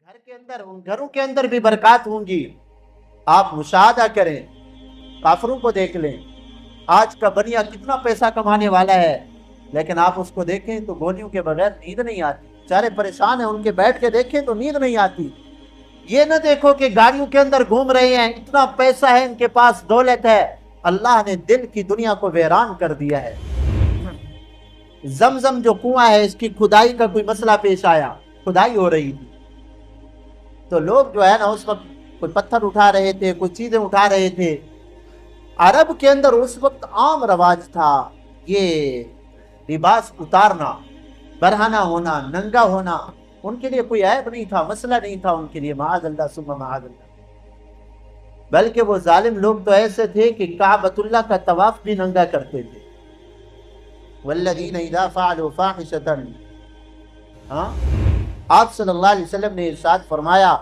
گھر کے اندر، ان گھروں کے اندر بھی برکات ہوں گی۔ آپ مشاہدہ کریں، کافروں کو دیکھ لیں، آج کا بنیا کتنا پیسہ کمانے والا ہے، لیکن آپ اس کو دیکھیں تو گولیوں کے بغیر نیند نہیں آتی، چارے پریشان ہیں، ان کے بیٹھ کے دیکھیں تو نیند نہیں آتی۔ یہ نہ دیکھو کہ گاڑیوں کے اندر گھوم رہے ہیں، اتنا پیسہ ہے، ان کے پاس دولت ہے، اللہ نے دل کی دنیا کو ویران کر دیا ہے۔ زمزم جو کنواں ہے، اس کی کھدائی کا کوئی مسئلہ پیش آیا، کھدائی ہو رہی تھی، تو لوگ جو ہے نا اس وقت کوئی پتھر اٹھا رہے تھے، کوئی چیزیں اٹھا رہے تھے۔ عرب کے اندر اس وقت عام رواج تھا یہ لباس اتارنا، برہنہ ہونا، ننگا ہونا، ان کے لیے کوئی عیب نہیں تھا، مسئلہ نہیں تھا ان کے لیے، معاذ اللہ ثم معاذ اللہ۔ بلکہ وہ ظالم لوگ تو ایسے تھے کہ کعبۃ اللہ کا طواف بھی ننگا کرتے تھے۔ والذین اذا فعلوا فاحشۃ، ہاں، آپ صلی اللہ علیہ وسلم نے ارشاد فرمایا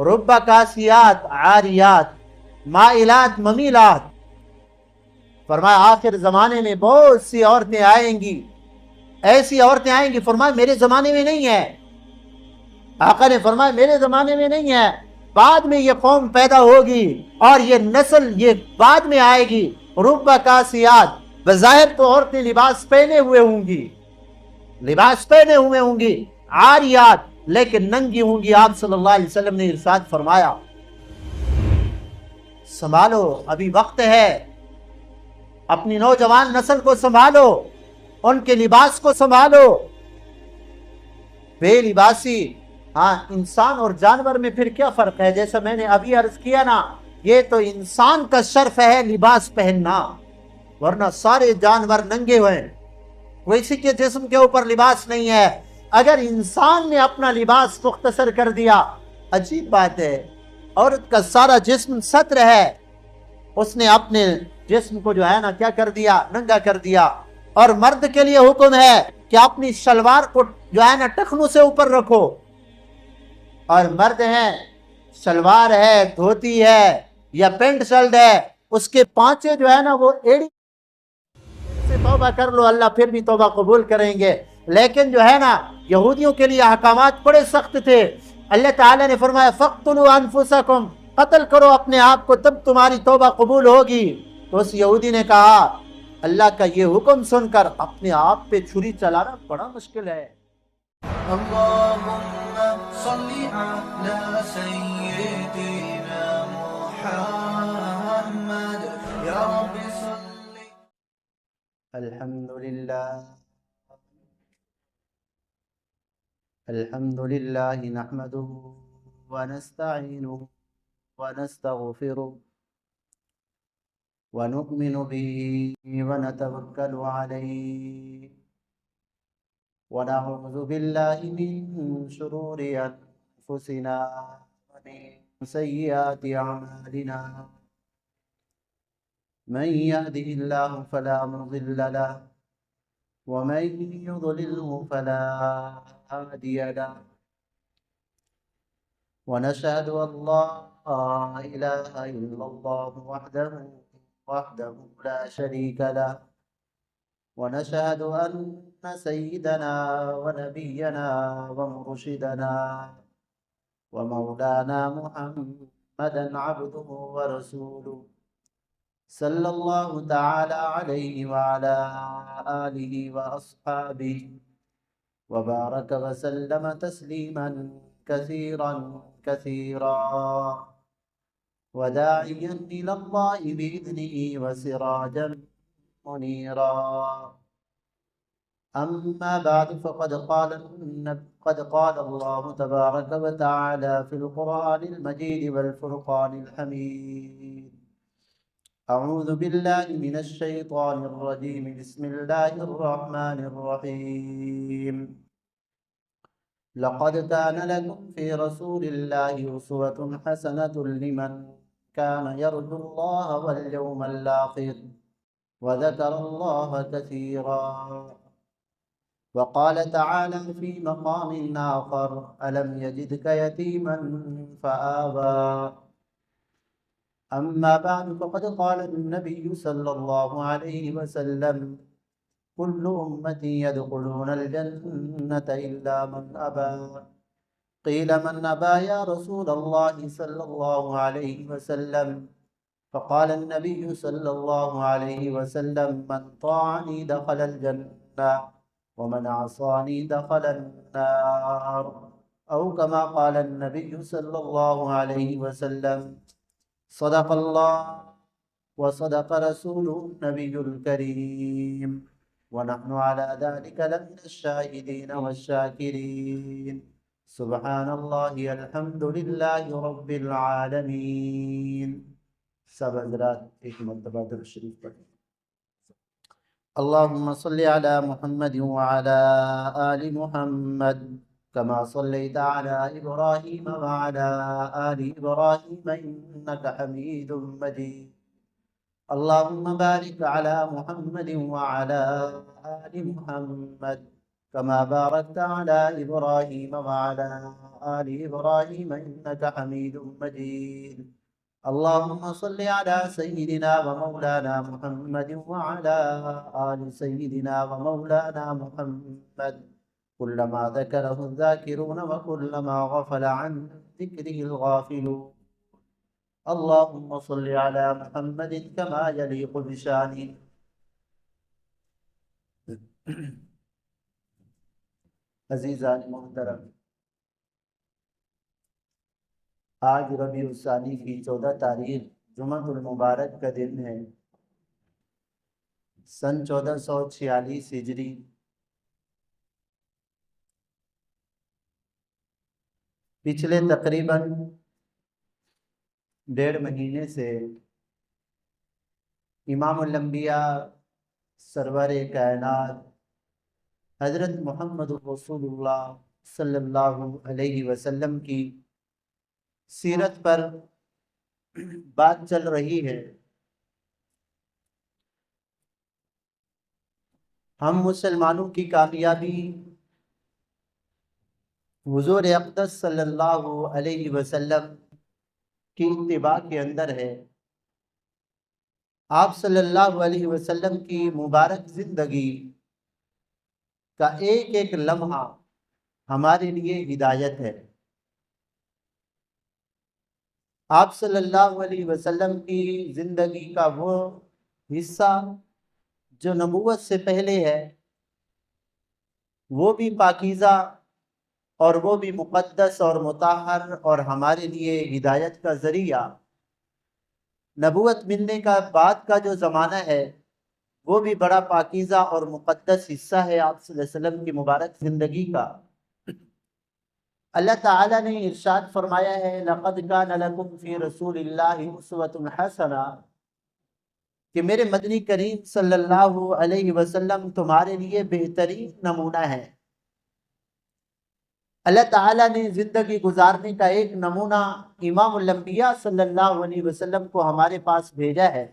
رب کاسیات عاریات مائلات ممیلات، فرمایا آخر زمانے میں بہت سی عورتیں آئیں گی، ایسی عورتیں آئیں گی، فرمایا میرے زمانے میں نہیں ہے، آقا نے فرمایا میرے زمانے میں نہیں ہے، بعد میں یہ قوم پیدا ہوگی اور یہ نسل یہ بعد میں آئے گی۔ رب کاسیات، بظاہر تو عورتیں لباس پہنے ہوئے ہوں گی، لباس پہنے ہوئے ہوں گی، عاریات لیکن ننگی ہوں گی۔ آپ صلی اللہ علیہ وسلم نے ارشاد فرمایا سنبھالو، ابھی وقت ہے، اپنی نوجوان نسل کو سنبھالو، ان کے لباس کو سنبھالو۔ بے لباسی، ہاں، انسان اور جانور میں پھر کیا فرق ہے؟ جیسا میں نے ابھی عرض کیا نا، یہ تو انسان کا شرف ہے لباس پہننا، ورنہ سارے جانور ننگے ہوئے ہیں، کسی کے جسم کے اوپر لباس نہیں ہے۔ اگر انسان نے اپنا لباس مختصر کر دیا، عجیب بات ہے، عورت کا سارا جسم ستر ہے، اس نے اپنے جسم کو جو ہے نا کیا کر دیا؟ ننگا کر دیا۔ اور مرد کے لیے حکم ہے کہ اپنی شلوار کو جو ہے نا ٹخنوں سے اوپر رکھو، اور مرد ہیں شلوار ہے، دھوتی ہے یا پینٹ شرٹ ہے، اس کے پانچے جو ہے نا وہ ایڑی سے توبہ کر لو، اللہ پھر بھی توبہ قبول کریں گے۔ لیکن جو ہے نا یہودیوں کے لیے احکامات بڑے سخت تھے۔ اللہ تعالیٰ نے فرمایا فَاقْتُلُوا أَنفُسَكُمْ، قتل کرو اپنے آپ کو، تب تمہاری توبہ قبول ہوگی۔ تو اس یہودی نے کہا اللہ کا یہ حکم سن کر اپنے آپ پہ چھری چلانا بڑا مشکل ہے۔ اللهم صل على سيدنا محمد يا رب صل۔ الحمد لله نحمده ونستعينه ونستغفره ونؤمن به ونتوكل عليه ونعوذ بالله من شرور أنفسنا ومن سيئات أعمالنا، من يهده الله فلا مضل له ومن يضلله فلا هادي له، ونشهد أن لا إله إلا الله وحده لا شريك له، ونشهد أن سيدنا ونبينا ومرشدنا ومولانا محمدا عبده ورسوله، صلى الله تعالى عليه وعلى آله وأصحابه وبارك وسلم تسليما كثيرا كثيرا، وداعيا إلى الله بإذنه وسراجا منيرا، أما بعد فقد قال الله تبارك وتعالى في القرآن المجيد والفرقان الحميد، أعوذ بالله من الشيطان الرجيم، بسم الله الرحمن الرحيم، لقد كان لكم في رسول الله أسوة حسنة لمن كان يرجو الله واليوم الآخر وذكر الله كثيرا، وقال تعالى في مقام آخر ألم يجدك يتيما فآوى، أما بعد فقد قال النبي صلى الله عليه وسلم كل أمتي يدخلون الجنة إلا من أبى قيل من أبى يا رسول الله صلى الله عليه وسلم فقال النبي صلى الله عليه وسلم من طاعني دخل الجنة ومن عصاني دخل النار أو كما قال النبي صلى الله عليه وسلم صدق الله وصدق رسوله النبي الكريم ونحن على ذلك لمن الشاهدين والشاكرين سبحان الله الحمد لله رب العالمين. سب حضرات ایک مرتبہ درود شریف پڑھیں. اللهم صل على محمد وعلى آل محمد كما صليت على إبراهيم وعلى آل إبراهيم إنك حميد مجيد. اللهم بارك على محمد وعلى آل محمد كما باركت على إبراهيم وعلى آل إبراهيم إنك حميد مجيد. اللهم صل على سيدنا ومولانا محمد وعلى آل سيدنا ومولانا محمد كلما ذكره الذاكرون وكلما غفل عن ذكره الغافلون. اللهم صل على محمد كما يليق بشانه. عزیزان محترم، آج ربیع الثانی کی 14 تاریخ جمعۃ المبارک کا دن ہے. سن 1446 ہجری. پچھلے تقریباً 1.5 مہینے سے امام الانبیاء سرور کائنات حضرت محمد رسول اللہ صلی اللہ علیہ وسلم کی سیرت پر بات چل رہی ہے. ہم مسلمانوں کی کامیابی حضور اقدس صلی اللہ علیہ وسلم کی اتباع کے اندر ہے. آپ صلی اللہ علیہ وسلم کی مبارک زندگی کا ایک ایک لمحہ ہمارے لیے ہدایت ہے. آپ صلی اللہ علیہ وسلم کی زندگی کا وہ حصہ جو نبوت سے پہلے ہے وہ بھی پاکیزہ اور وہ بھی مقدس اور مطہر اور ہمارے لیے ہدایت کا ذریعہ. نبوت ملنے کا بعد کا جو زمانہ ہے وہ بھی بڑا پاکیزہ اور مقدس حصہ ہے آپ صلی اللہ علیہ وسلم کی مبارک زندگی کا. اللہ تعالیٰ نے ارشاد فرمایا ہے لَقَدْ كَانَ لَكُمْ فِي رَسُولِ اللَّهِ أُسْوَةٌ حَسَنَةٌ کہ میرے مدنی کریم صلی اللہ علیہ وسلم تمہارے لیے بہترین نمونہ ہے. اللہ تعالیٰ نے زندگی گزارنے کا ایک نمونہ امام الانبیاء صلی اللہ علیہ وسلم کو ہمارے پاس بھیجا ہے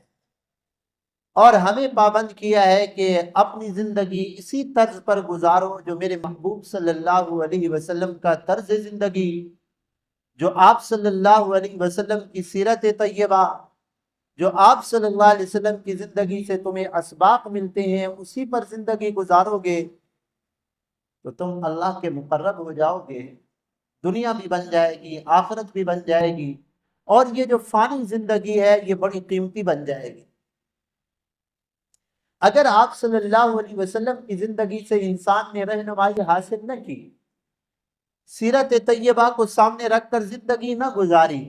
اور ہمیں پابند کیا ہے کہ اپنی زندگی اسی طرز پر گزارو جو میرے محبوب صلی اللہ علیہ وسلم کا طرز زندگی، جو آپ صلی اللہ علیہ وسلم کی سیرت طیبہ، جو آپ صلی اللہ علیہ وسلم کی زندگی سے تمہیں اسباق ملتے ہیں، اسی پر زندگی گزارو گے تو تم اللہ کے مقرب ہو جاؤ گے. دنیا بھی بن جائے گی، آخرت بھی بن جائے گی، اور یہ جو فانی زندگی ہے یہ بڑی قیمتی بن جائے گی. اگر آپ صلی اللہ علیہ وسلم کی زندگی سے انسان نے رہنمائی حاصل نہ کی، سیرت طیبہ کو سامنے رکھ کر زندگی نہ گزاری،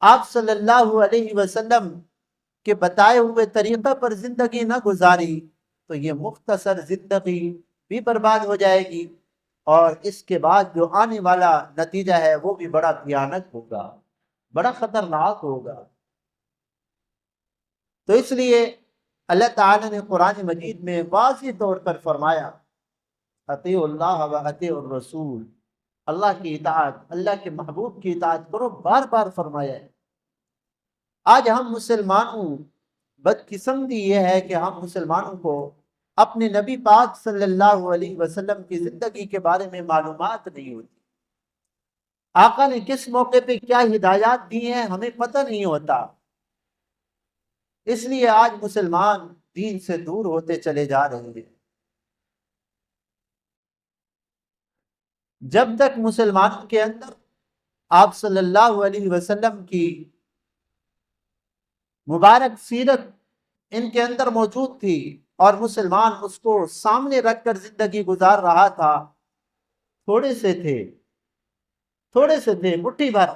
آپ صلی اللہ علیہ وسلم کے بتائے ہوئے طریقہ پر زندگی نہ گزاری تو یہ مختصر زندگی بھی برباد ہو جائے گی اور اس کے بعد جو آنے والا نتیجہ ہے وہ بھی بڑا بھیانک ہوگا، بڑا خطرناک ہوگا. تو اس لیے اللہ تعالیٰ نے قرآن مجید میں واضح طور پر فرمایا اطیعوا اللہ و اطیعوا الرسول، اللہ کی اطاعت، اللہ کے محبوب کی اطاعت کرو، بار بار فرمایا ہے. آج ہم مسلمانوں بدقسمتی یہ ہے کہ ہم مسلمانوں کو اپنے نبی پاک صلی اللہ علیہ وسلم کی زندگی کے بارے میں معلومات نہیں ہوتی. آقا نے کس موقع پہ کیا ہدایات دی ہیں ہمیں پتہ نہیں ہوتا. اس لیے آج مسلمان دین سے دور ہوتے چلے جا رہے ہیں۔ جب تک مسلمانوں کے اندر آپ صلی اللہ علیہ وسلم کی مبارک سیرت ان کے اندر موجود تھی اور مسلمان اس کو سامنے رکھ کر زندگی گزار رہا تھا، تھوڑے سے تھے مٹھی بھر،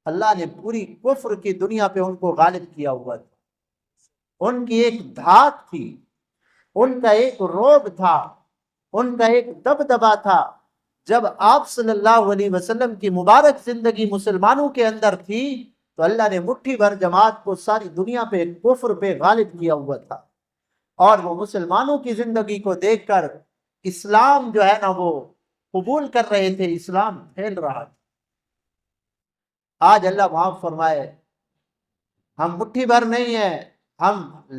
اللہ نے پوری کفر کی دنیا پہ ان کو غالب کیا ہوا تھا۔ ان کی ایک دھاک تھی، ان کا ایک رعب تھا، ان کا ایک دبدبا تھا۔ جب آپ صلی اللہ علیہ وسلم کی مبارک زندگی مسلمانوں کے اندر تھی تو اللہ نے مٹھی بھر جماعت کو ساری دنیا پہ کفر پہ غالب کیا ہوا تھا، اور وہ مسلمانوں کی زندگی کو دیکھ کر اسلام جو ہے نا وہ قبول کر رہے تھے، اسلام پھیل رہا تھا۔ آج اللہ معاف فرمائے، ہم مٹھی بھر نہیں ہیں، ہم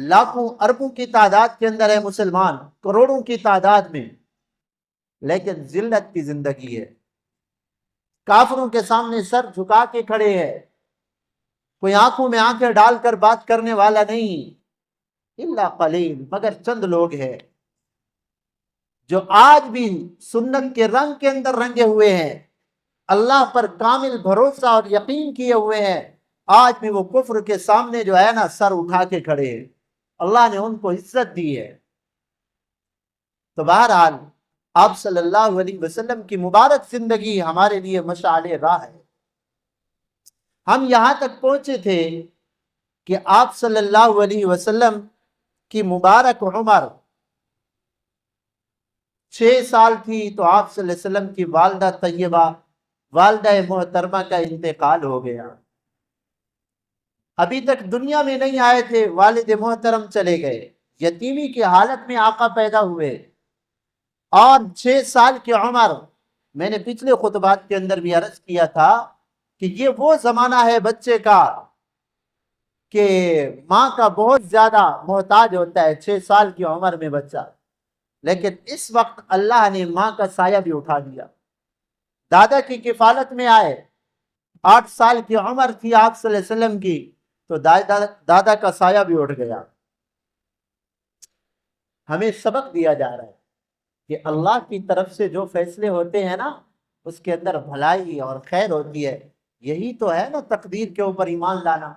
لاکھوں اربوں کی تعداد کے اندر ہے مسلمان، کروڑوں کی تعداد میں، لیکن ذلت کی زندگی ہے، کافروں کے سامنے سر جھکا کے کھڑے ہے، کوئی آنکھوں میں آنکھیں ڈال کر بات کرنے والا نہیں، الا قلیل، مگر چند لوگ ہیں جو آج بھی سنت کے رنگ کے اندر رنگے ہوئے ہیں، اللہ پر کامل بھروسہ اور یقین کیے ہوئے ہیں، آج بھی وہ کفر کے سامنے جو ہے نا سر اٹھا کے کھڑے ہیں، اللہ نے ان کو عزت دی ہے۔ تو بہرحال آپ صلی اللہ علیہ وسلم کی مبارک زندگی ہمارے لیے مشعل راہ ہے۔ ہم یہاں تک پہنچے تھے کہ آپ صلی اللہ علیہ وسلم کی مبارک عمر 6 سال تھی تو آپ صلی اللہ علیہ وسلم کی والدہ طیبہ، والدہ محترمہ کا انتقال ہو گیا۔ ابھی تک دنیا میں نہیں آئے تھے، والد محترم چلے گئے، یتیمی کی حالت میں آقا پیدا ہوئے، اور 6 سال کی عمر، میں نے پچھلے خطبات کے اندر بھی عرض کیا تھا کہ یہ وہ زمانہ ہے بچے کا کہ ماں کا بہت زیادہ محتاج ہوتا ہے 6 سال کی عمر میں بچہ، لیکن اس وقت اللہ نے ماں کا سایہ بھی اٹھا دیا، دادا کی کفالت میں آئے۔ 8 سال کی عمر تھی آپ صلی اللہ علیہ وسلم کی تو دادا کا سایہ بھی اٹھ گیا۔ ہمیں سبق دیا جا رہا ہے کہ اللہ کی طرف سے جو فیصلے ہوتے ہیں نا اس کے اندر بھلائی اور خیر ہوتی ہے، یہی تو ہے نا تقدیر کے اوپر ایمان لانا،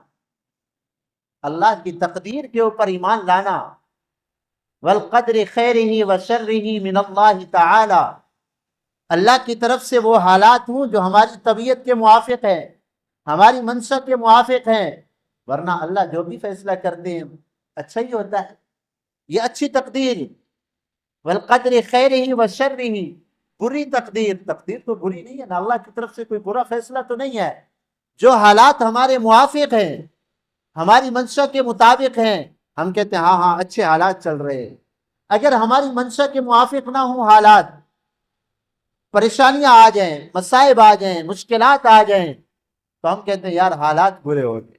اللہ کی تقدیر کے اوپر ایمان لانا۔ والقدر خیرہ وشرہ من اللہ تعالی، اللہ کی طرف سے وہ حالات ہوں جو ہماری طبیعت کے موافق ہیں، ہماری منشا کے موافق ہیں، ورنہ اللہ جو بھی فیصلہ کرتے ہیں اچھا ہی ہوتا ہے، یہ اچھی تقدیر۔ والقدر خیرہ وشرہ، بری تقدیر تو بری نہیں ہے نا، اللہ کی طرف سے کوئی برا فیصلہ تو نہیں ہے۔ جو حالات ہمارے موافق ہیں، ہماری منشا کے مطابق ہیں، ہم کہتے ہیں ہاں اچھے حالات چل رہے ہیں۔ اگر ہماری منشا کے موافق نہ ہوں حالات، پریشانیاں آ جائیں، مصائب آ جائیں، مشکلات آ جائیں، تو ہم کہتے ہیں یار حالات برے ہو گئے۔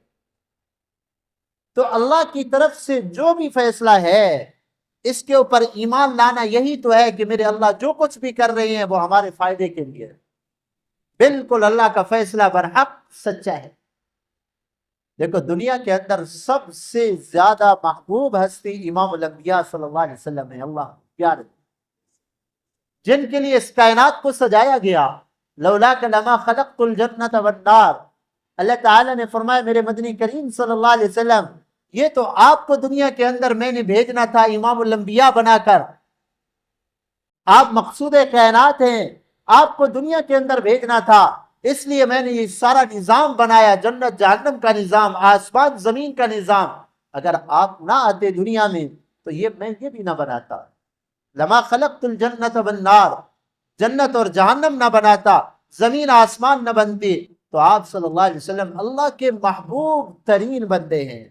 تو اللہ کی طرف سے جو بھی فیصلہ ہے اس کے اوپر ایمان لانا یہی تو ہے کہ میرے اللہ جو کچھ بھی کر رہے ہیں وہ ہمارے فائدے کے لیے ہے، بالکل اللہ کا فیصلہ برحق سچا ہے۔ دیکھو دنیا کے اندر سب سے زیادہ محبوب ہستی امام الانبیاء صلی اللہ علیہ وسلم ہے، اللہ پیارے، جن کے لیے اس کائنات کو سجایا گیا۔ لولاک لما خلقت الجنت والنار، اللہ تعالیٰ نے فرمایا میرے مدنی کریم صلی اللہ علیہ وسلم یہ تو آپ کو دنیا کے اندر میں نے بھیجنا تھا امام الانبیاء بنا کر، آپ مقصود کائنات ہیں، آپ کو دنیا کے اندر بھیجنا تھا، اس لیے میں نے یہ سارا نظام بنایا، جنت جہنم کا نظام، آسمان زمین کا نظام۔ اگر آپ نہ آتے دنیا میں تو میں یہ بھی نہ بناتا، لما خلقت الجنت والنار، جنت اور جہنم نہ بناتا، زمین آسمان نہ بنتی۔ تو آپ صلی اللہ علیہ وسلم اللہ کے محبوب ترین بندے ہیں،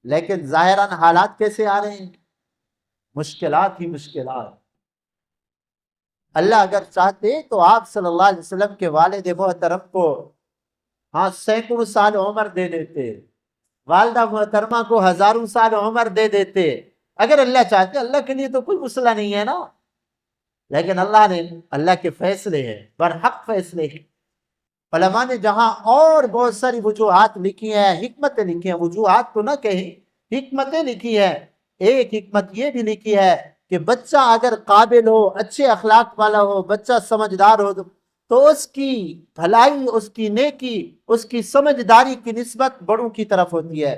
لیکن ظاہراً حالات کیسے آ رہے ہیں؟ مشکلات ہی مشکلات۔ اللہ اگر چاہتے تو آپ صلی اللہ علیہ وسلم کے والد محترم کو سینکڑوں سال عمر دے دیتے، والدہ محترمہ کو ہزاروں سال عمر دے دیتے، اگر اللہ چاہتے۔ اللہ کے لیے تو کوئی مسئلہ نہیں ہے نا، لیکن اللہ کے فیصلے ہیں، برحق فیصلے ہیں۔ علماء نے جہاں اور بہت ساری وجوہات لکھی ہیں، حکمتیں لکھی ہیں، وجوہات تو نہ کہیں حکمتیں لکھی ہیں. ایک حکمت یہ بھی لکھی ہے کہ بچہ اگر قابل ہو، اچھے اخلاق والا ہو، بچہ سمجھدار ہو تو اس کی بھلائی، اس کی نیکی، اس کی سمجھداری کی نسبت بڑوں کی طرف ہوتی ہے.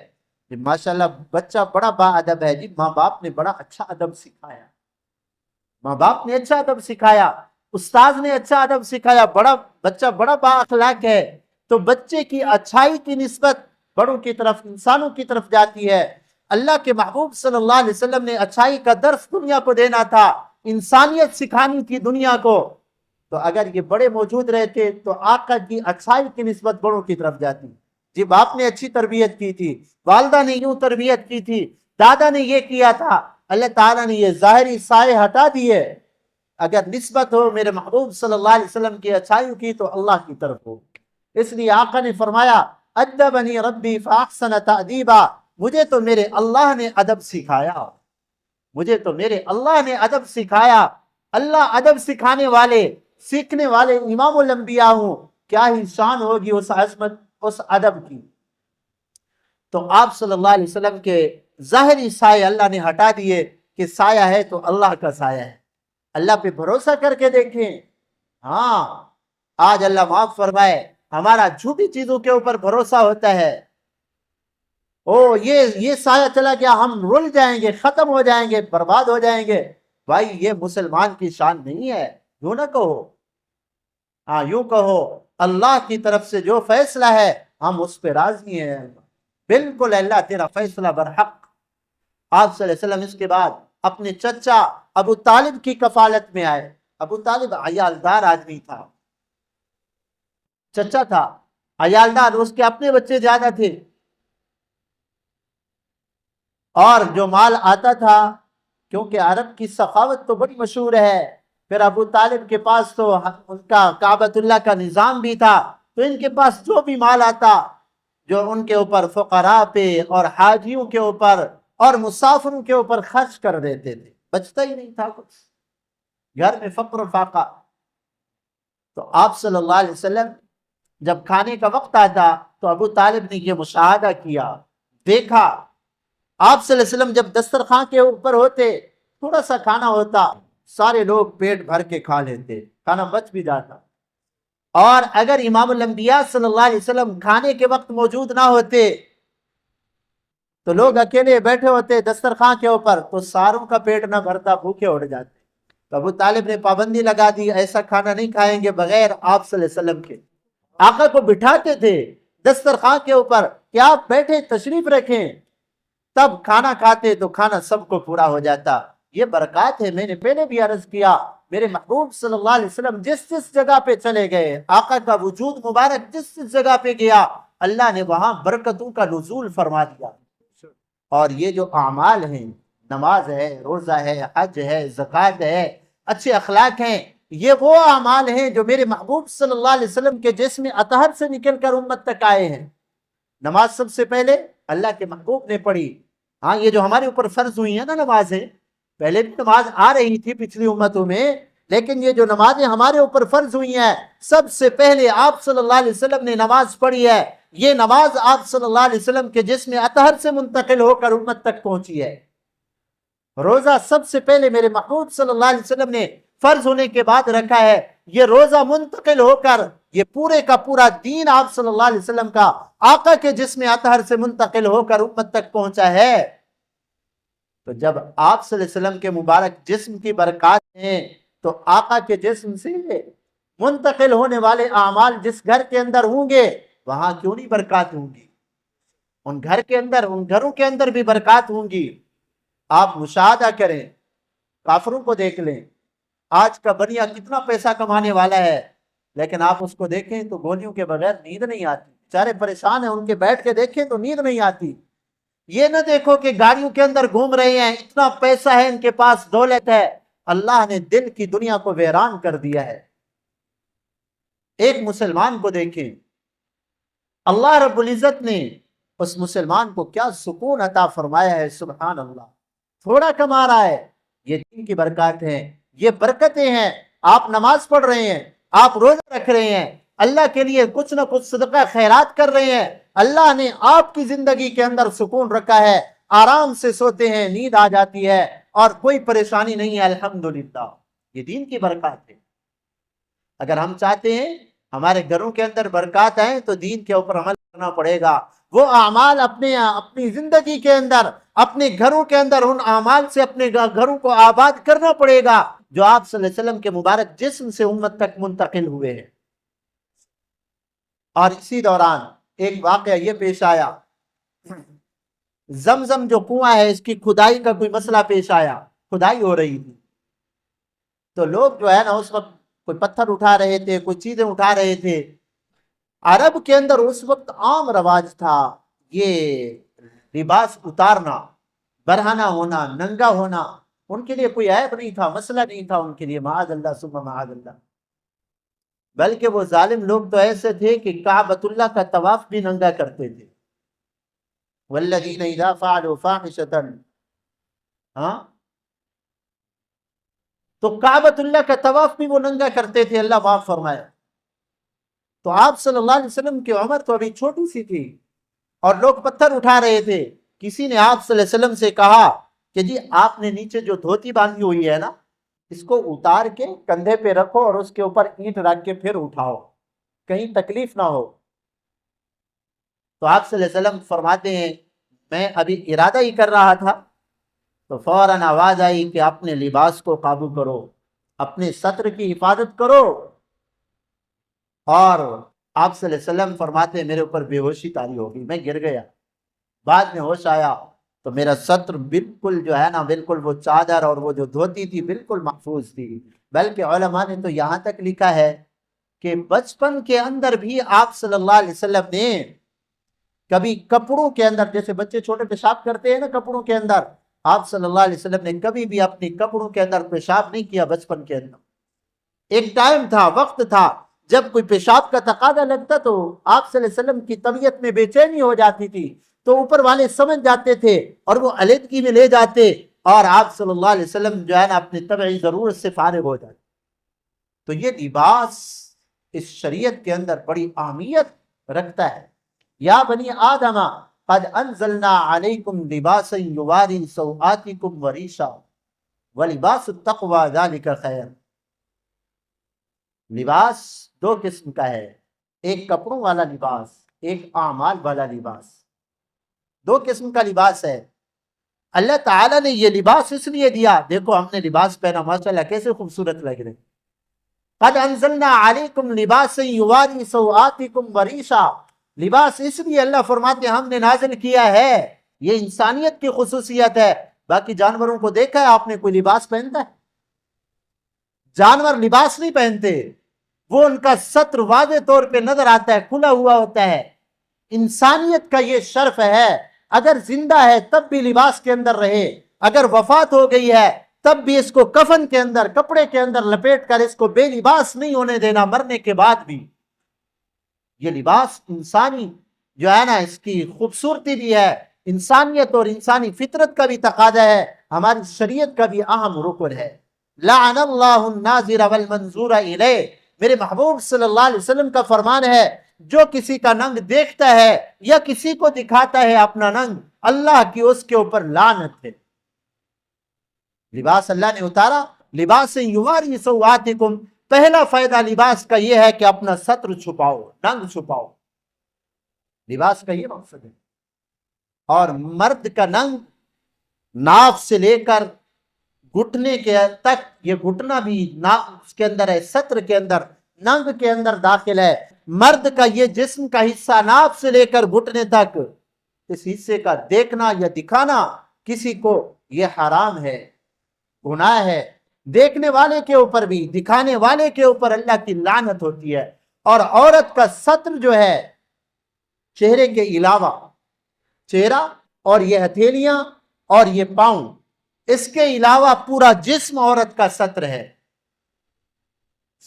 جی ماشاءاللہ بچہ بڑا با ادب ہے، جی ماں باپ نے بڑا اچھا ادب سکھایا، ماں باپ نے اچھا ادب سکھایا، استاذ نے اچھا ادب سکھایا، بچہ بڑا با اخلاق ہے، تو بچے کی اچھائی کی نسبت بڑوں کی طرف، انسانوں کی طرف جاتی ہے. اللہ کے محبوب صلی اللہ علیہ وسلم نے اچھائی کا درس دنیا کو دینا تھا، انسانیت سکھانی تھی دنیا کو، تو اگر یہ بڑے موجود رہتے تو آقا کی اچھائی کی نسبت بڑوں کی طرف جاتی. جی باپ نے اچھی تربیت کی تھی، والدہ نے یوں تربیت کی تھی، دادا نے یہ کیا تھا، اللہ تعالیٰ نے یہ ظاہری سائے ہٹا دیے. اگر نسبت ہو میرے محبوب صلی اللہ علیہ وسلم کی اچھائیوں کی تو اللہ کی طرف ہو. اس لیے آقا نے فرمایا ادبنی ربی فاحسن تأدیبا، مجھے تو میرے اللہ نے ادب سکھایا، مجھے تو میرے اللہ نے ادب سکھایا. اللہ ادب سکھانے والے، سیکھنے والے امام الانبیاء ہوں، کیا ہی شان ہوگی اس عظمت، اس ادب کی. تو آپ صلی اللہ علیہ وسلم کے ظاہری سائے اللہ نے ہٹا دیے کہ سایہ ہے تو اللہ کا سایہ ہے. اللہ پہ بھروسہ کر کے دیکھیں. ہاں آج اللہ معاف فرمائے ہمارا جھوٹی چیزوں کے اوپر بھروسہ ہوتا ہے. یہ سایہ چلا گیا، ہم رل جائیں گے، ختم ہو جائیں گے، برباد ہو جائیں گے. بھائی یہ مسلمان کی شان نہیں ہے، یوں نہ کہو. ہاں یوں کہو اللہ کی طرف سے جو فیصلہ ہے ہم اس پہ راضی ہیں، بالکل اللہ تیرا فیصلہ برحق. آپ صلی اللہ علیہ وسلم اس کے بعد اپنے چچا ابو طالب کی کفالت میں آئے. ابو طالب عیالدار آدمی تھا، چچا تھا عیالدار، اس کے اپنے بچے زیادہ تھے، اور جو مال آتا تھا، کیونکہ عرب کی سخاوت تو بڑی مشہور ہے، پھر ابو طالب کے پاس تو ان کا کعبۃ اللہ کا نظام بھی تھا، تو ان کے پاس جو بھی مال آتا جو ان کے اوپر فقراء پہ اور حاجیوں کے اوپر اور مسافروں کے اوپر خرچ کر دیتے تھے، بچتا ہی نہیں تھا کچھ، گھر میں فقر و فاقہ. تو آپ صلی اللہ علیہ وسلم جب کھانے کا وقت آتا تو ابو طالب نے یہ مشاہدہ کیا، دیکھا آپ صلی اللہ علیہ وسلم جب دسترخوان کے اوپر ہوتے، تھوڑا سا کھانا ہوتا، سارے لوگ پیٹ بھر کے کھا لیتے، کھانا بچ بھی جاتا. اور اگر امام الانبیاء صلی اللہ علیہ وسلم کھانے کے وقت موجود نہ ہوتے تو لوگ اکیلے بیٹھے ہوتے دسترخوان کے اوپر تو ساروں کا پیٹ نہ بھرتا، بھوکے اڑ جاتے. تو ابو طالب نے پابندی لگا دی، ایسا کھانا نہیں کھائیں گے بغیر آپ صلی اللہ علیہ وسلم کے. آقا کو بٹھاتے تھے دسترخوان کے اوپر کہ آپ بیٹھے تشریف رکھیں، تب کھانا کھاتے تو کھانا سب کو پورا ہو جاتا. یہ برکات ہے. میں نے پہلے بھی عرض کیا، میرے محبوب صلی اللہ علیہ وسلم جس جس جگہ پہ چلے گئے، آقا کا وجود مبارک جس جس جگہ پہ گیا، اللہ نے وہاں برکتوں کا نزول فرما دیا. اور یہ جو اعمال ہیں، نماز ہے، روزہ ہے، حج ہے، زکوٰۃ ہے، اچھے اخلاق ہیں، یہ وہ اعمال ہیں جو میرے محبوب صلی اللہ علیہ وسلم کے جسم اطہر سے نکل کر امت تک آئے ہیں. نماز سب سے پہلے اللہ کے محبوب نے پڑھی. ہاں یہ جو ہمارے اوپر فرض ہوئی ہیں نا نمازیں، پہلے بھی نماز آ رہی تھی پچھلی امتوں میں، لیکن یہ جو نمازیں ہمارے اوپر فرض ہوئی ہیں، سب سے پہلے آپ صلی اللہ علیہ وسلم نے نماز پڑھی ہے. یہ نماز آپ صلی اللہ علیہ وسلم کے جسم اطہر سے منتقل ہو کر امت تک پہنچی ہے. روزہ سب سے پہلے میرے محبوب صلی اللہ علیہ وسلم نے فرض ہونے کے بعد رکھا ہے. یہ روزہ منتقل ہو کر یہ پورے کا پورا دین آپ صلی اللہ علیہ وسلم کا آقا کے جسم اطہر سے منتقل ہو کر امت تک پہنچا ہے. تو جب آپ صلی اللہ علیہ وسلم کے مبارک جسم کی برکات ہیں تو آقا کے جسم سے منتقل ہونے والے اعمال جس گھر کے اندر ہوں گے وہاں کیوں نہیں برکات ہوں گی؟ ان گھر کے اندر، ان گھروں کے اندر بھی برکات ہوں گی. آپ مشاہدہ کریں، کافروں کو دیکھ لیں، آج کا بنیا کتنا پیسہ کمانے والا ہے، لیکن آپ اس کو دیکھیں تو گولیوں کے بغیر نیند نہیں آتی، بیچارے پریشان ہیں، ان کے بیٹھ کے دیکھیں تو نیند نہیں آتی. یہ نہ دیکھو کہ گاڑیوں کے اندر گھوم رہے ہیں، اتنا پیسہ ہے ان کے پاس، دولت ہے، اللہ نے دل کی دنیا کو ویران کر دیا ہے. ایک مسلمان کو دیکھیں، اللہ رب العزت نے اس مسلمان کو کیا سکون عطا فرمایا ہے. سبحان اللہ. تھوڑا کما رہا ہے، یہ دین کی برکات ہیں، یہ برکتیں ہیں. آپ نماز پڑھ رہے ہیں، آپ روزہ رکھ رہے ہیں، اللہ کے لیے کچھ نہ کچھ صدقہ خیرات کر رہے ہیں، اللہ نے آپ کی زندگی کے اندر سکون رکھا ہے. آرام سے سوتے ہیں، نیند آ جاتی ہے اور کوئی پریشانی نہیں ہے، الحمدللہ۔ یہ دین کی برکات ہے۔ اگر ہم چاہتے ہیں ہمارے گھروں کے اندر برکات آئیں تو دین کے اوپر عمل کرنا پڑے گا۔ وہ اعمال اپنی زندگی کے اندر، اپنے گھروں کے اندر، ان اعمال سے اپنے گھروں کو آباد کرنا پڑے گا جو آپ صلی اللہ علیہ وسلم کے مبارک جسم سے امت تک منتقل ہوئے ہیں۔ اور اسی دوران ایک واقعہ یہ پیش آیا، زمزم جو کنواں ہے اس کی کھدائی کا کوئی مسئلہ پیش آیا، کھدائی ہو رہی تھی، تو لوگ جو ہے نا اس وقت کوئی پتھر اٹھا رہے تھے، کوئی چیزیں اٹھا رہے تھے۔ عرب کے اندر اس وقت عام رواج تھا یہ لباس اتارنا، برہنہ ہونا، ننگا ہونا، ان کے لیے کوئی عیب نہیں تھا، مسئلہ نہیں تھا ان کے لیے، معاذ اللہ ثم معاذ اللہ۔ بلکہ وہ ظالم لوگ تو ایسے تھے کہ کعبۃ اللہ کا طواف بھی ننگا کرتے تھے۔ والذین اذا فعلوا فاحشۃ، ہاں، تو کعبۃ اللہ کا طواف بھی وہ ننگا کرتے تھے، اللہ معاف فرمائے۔ تو آپ صلی اللہ علیہ وسلم کی عمر تو ابھی چھوٹی سی تھی اور لوگ پتھر اٹھا رہے تھے۔ کسی نے آپ صلی اللہ علیہ وسلم سے کہا کہ جی آپ نے نیچے جو دھوتی باندھی ہوئی ہے نا، اس کو اتار کے کندھے پہ رکھو اور اس کے اوپر اینٹ رکھ کے پھر اٹھاؤ، کہیں تکلیف نہ ہو۔ تو آپ صلی اللہ علیہ وسلم فرماتے ہیں میں ابھی ارادہ ہی کر رہا تھا تو فوراً آواز آئی کہ اپنے لباس کو قابو کرو، اپنے ستر کی حفاظت کرو۔ اور آپ صلی اللہ علیہ وسلم فرماتے ہیں میرے اوپر بے ہوشی طاری ہو گئی، میں گر گیا۔ بعد میں ہوش آیا تو میرا ستر بالکل جو ہے نا، بالکل وہ چادر اور وہ جو دھوتی تھی بالکل محفوظ تھی۔ بلکہ علماء نے تو یہاں تک لکھا ہے کہ بچپن کے اندر بھی آپ صلی اللہ علیہ وسلم نے کبھی کپڑوں کے اندر، جیسے بچے چھوٹے پیشاب کرتے ہیں نا کپڑوں کے اندر، آپ صلی اللہ علیہ وسلم نے کبھی بھی اپنے کپڑوں کے اندر پیشاب نہیں کیا بچپن کے اندر۔ ایک ٹائم تھا، وقت تھا جب کوئی پیشاب کا تقاضا لگتا تو آپ صلی اللہ علیہ وسلم کی طبیعت میں بے چینی ہو جاتی تھی، تو اوپر والے سمجھ جاتے تھے اور وہ علیحدگی میں لے جاتے اور آپ صلی اللہ علیہ وسلم جو ہے نا اپنی طبعی ضرورت سے فارغ ہو جاتے۔ تو یہ لباس اس شریعت کے اندر بڑی اہمیت رکھتا ہے۔ یا بنی آدم قد انزلنا علیکم لباسا یواری سوآتکم وریشا ولباس التقوی ذلک خیر۔ لباس دو قسم کا ہے، ایک کپڑوں والا لباس، ایک اعمال والا لباس۔ دو قسم کا لباس ہے۔ اللہ تعالیٰ نے یہ لباس اس لیے دیا، دیکھو ہم نے لباس پہنا ماشاءاللہ کیسے خوبصورت لگ رہے۔ قد انزلنا علیکم لباسا یواری سوآتکم وریشا، لباس اس لیے اللہ فرماتے ہیں ہم نے نازل کیا ہے، یہ انسانیت کی خصوصیت ہے۔ باقی جانوروں کو دیکھا ہے آپ نے کوئی لباس پہنتا ہے؟ جانور لباس نہیں پہنتے، وہ ان کا ستر واضح طور پہ نظر آتا ہے، کھلا ہوا ہوتا ہے۔ انسانیت کا یہ شرف ہے، اگر زندہ ہے تب بھی لباس کے اندر رہے، اگر وفات ہو گئی ہے تب بھی اس کو کفن کے اندر، کپڑے کے اندر لپیٹ کر اس کو بے لباس نہیں ہونے دینا، مرنے کے بعد بھی۔ یہ لباس انسانی جو ہے نا اس کی خوبصورتی بھی ہے، انسانیت اور انسانی فطرت کا بھی تقاضا ہے، ہماری شریعت کا بھی اہم رکن ہے۔ لعن اللہ الناظر والمنظور الیہ، میرے محبوب صلی اللہ علیہ وسلم کا فرمان ہے جو کسی کا ننگ دیکھتا ہے یا کسی کو دکھاتا ہے اپنا ننگ، اللہ کی اس کے اوپر لعنت ہے۔ لباس اللہ نے اتارا، لباس یواری سوآتکم، پہلا فائدہ لباس کا یہ ہے کہ اپنا ستر چھپاؤ، ننگ چھپاؤ، لباس کا یہ مقصد ہے۔ اور مرد کا ننگ ناف سے لے کر گھٹنے کے تک، یہ گھٹنا بھی اس کے اندر ہے، ستر کے اندر، ننگ کے اندر داخل ہے۔ مرد کا یہ جسم کا حصہ ناف سے لے کر گھٹنے تک، اس حصے کا دیکھنا یا دکھانا کسی کو یہ حرام ہے، گناہ ہے۔ دیکھنے والے کے اوپر بھی، دکھانے والے کے اوپر اللہ کی لعنت ہوتی ہے۔ اور عورت کا ستر جو ہے چہرے کے علاوہ، چہرہ اور یہ ہتھیلیاں اور یہ پاؤں، اس کے علاوہ پورا جسم عورت کا ستر ہے۔